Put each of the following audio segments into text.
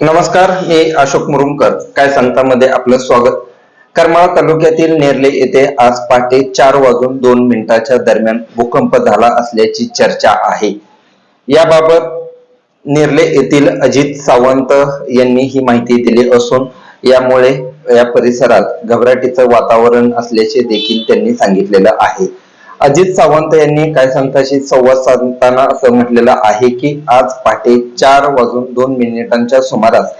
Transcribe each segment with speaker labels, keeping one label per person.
Speaker 1: नमस्कार, मी अशोक मुरुमकर. काय सांगता मध्ये आपलं स्वागत. करमाळा तालुक्यातील नेरले येथे आज पहाटे 4:02 दरम्यान भूकंप झाला असल्याची चर्चा आहे. याबाबत नेरले येथील अजित सावंत यांनी ही माहिती दिली असून यामुळे या परिसरात घबराटीचं वातावरण असल्याचे देखील त्यांनी सांगितलेलं आहे. अजित सावंत यांनी काय सांगताशी संवाद साधताना असं म्हटलेलं आहे की आज पहाटे 4:02 सुमारास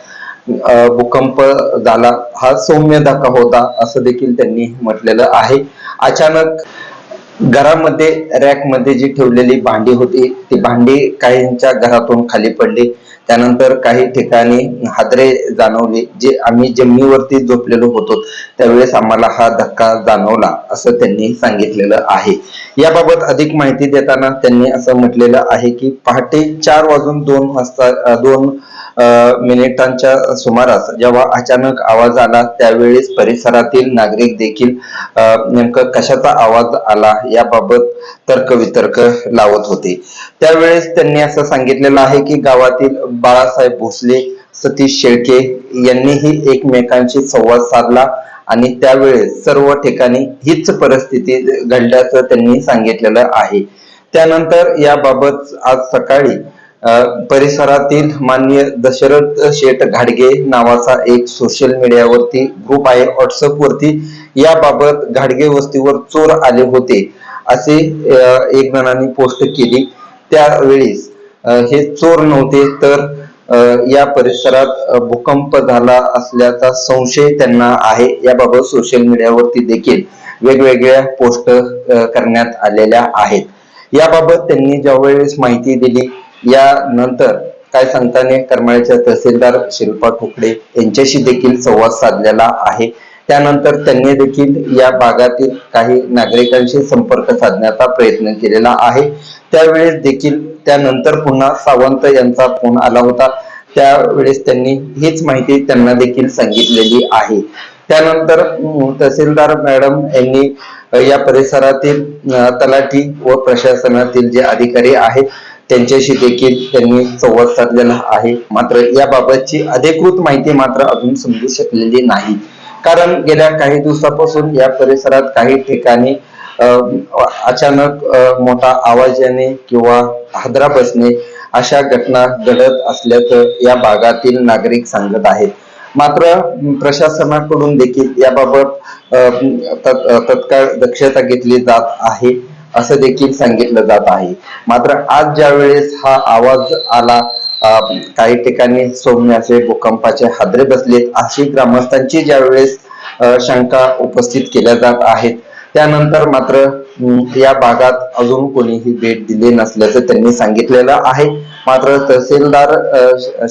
Speaker 1: भूकंप झाला. हा सौम्य धक्का होता असं देखील त्यांनी म्हटलेलं आहे. अचानक घरामध्ये रॅकमध्ये जी ठेवलेली भांडी होती ती भांडी काहींच्या घरातून खाली पडली. त्यानंतर काही ठिकाणी हादरे जाणवले. जे आम्ही जमिनीवरती झोपलेलो होतो त्यावेळेस आम्हाला हा धक्का जाणवला असं त्यांनी सांगितलेलं आहे. याबाबत अधिक माहिती देताना त्यांनी असं म्हटलेलं आहे की पहाटे 4:02 सुमारास जेव्हा अचानक आवाज आला त्यावेळेस परिसरातील नागरिक देखील नेमकं कशाचा आवाज आला याबाबत तर्कवितर्क लावत होते. त्यावेळेस त्यांनी असं सांगितलेलं आहे की गावातील बाळासाहेब भोसले, सतीश शेळके यांनीही एकमेकांशी संवाद साधला आणि त्यावेळेस सर्व ठिकाणी हीच परिस्थिती घडल्याचं त्यांनी सांगितलेलं आहे. त्यानंतर याबाबत आज सकाळी परिसरातील माननीय दशरथ शेठ घाडगे नावाचा एक सोशल मीडियावरती ग्रुप आहे, व्हॉट्सअप वरती याबाबत घाडगे वस्तीवर चोर आले होते असे एक जणांनी पोस्ट केली. त्यावेळेस हे चोर नव्हते तर या परिसरात भूकंप झाला असल्याचा संशय त्यांना आहे. याबाबत सोशल मीडियावरती देखील वेगवेगळ्या पोस्ट करण्यात आलेल्या आहेत. याबाबत त्यांनी ज्यावेळेस माहिती दिली यानंतर काय सांगताना करमाळ्याच्या तहसीलदार शिल्पा ठोकळे यांच्याशी देखील संवाद साधलेला आहे. त्यानंतर त्यांनी देखील या भागातील काही नागरिकांशी संपर्क साधण्याचा प्रयत्न केलेला आहे. त्यावेळेस देखील त्यानंतर पुन्हा सावंत यांचा फोन आला होता. त्यावेळेस त्यांनी हीच माहिती त्यांना देखील सांगितलेली आहे. त्यानंतर तहसीलदार मॅडम यांनी या परिसरातील तलाठी व प्रशासनातील जे अधिकारी आहेत त्यांच्याशी देखील त्यांनी संवाद साधलेला आहे. मात्र याबाबतची अधिकृत माहिती मात्र अजून समजू शकलेली नाही. कारण गेल्या काही दिवसापासून या परिसरात काही ठिकाणी अचानक मोठा आवाज येणे किंवा हादरा बसणे अशा घटना घडत असल्याचं या भागातील नागरिक सांगत आहेत. मात्र प्रशासनाकडून देखील याबाबत तत्काळ दक्षता घेतली जात आहे असं देखील सांगितलं जात आहे. मात्र आज ज्या वेळेस हा आवाज आला काही ठिकाणी सौम्य असे भूकंपाचे हादरे बसलेत अशी ग्रामस्थांची ज्या वेळेस शंका उपस्थित केल्या जात आहेत त्यानंतर मात्र या भागात अजून कोणीही भेट दिली नसल्याचं त्यांनी सांगितलेलं आहे. मात्र तहसीलदार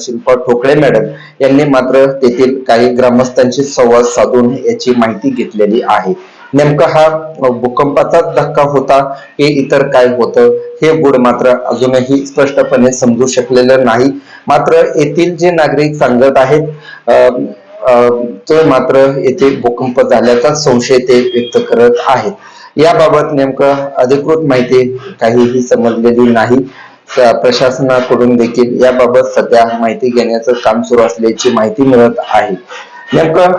Speaker 1: शिल्पा ठोकळे मॅडम यांनी मात्र तेथील काही ग्रामस्थांशी संवाद साधून याची माहिती घेतलेली आहे. नेमका हा भूकंपाचाच धक्का होता की इतर काय होतं हे गुड मात्र अजूनही स्पष्टपणे समजू शकलेलं नाही. मात्र येथील जे नागरिक सांगत आहेत तो मात्र येथे भूकंप झाल्याचा संशय ते व्यक्त करत आहेत. याबाबत नेमकं अधिकृत माहिती काहीही समजलेली नाही. प्रशासनाकडून देखील याबाबत सध्या माहिती घेण्याचं काम सुरू असल्याची माहिती मिळत आहे. नेमकं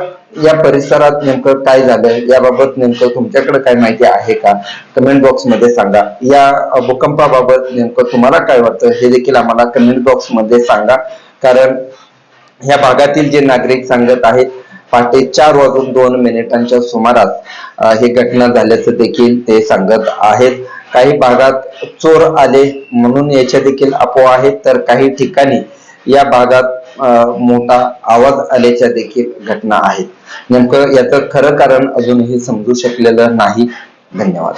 Speaker 1: या परिसरात नेमकं काय झालं याबाबत नेमकं तुमच्याकडे काय माहिती आहे का कमेंट बॉक्स मध्ये सांगा. या भूकंपाबाबत नेमकं तुम्हाला काय वाटतं हे देखील आम्हाला कमेंट बॉक्स मध्ये सांगा. कारण या भागातील जे नागरिक सांगत आहेत पहाटे 4:02 सुमारास ही घटना झाल्याचं देखील ते सांगत आहेत. काही भागात चोर आले म्हणून याच्या देखील अफवा आहेत तर काही ठिकाणी या भागात मोठा आवाज आल्याच्या देखील घटना आहेत. नेमकं याचं खरं कारण अजूनही समजू शकलेलं नाही. धन्यवाद.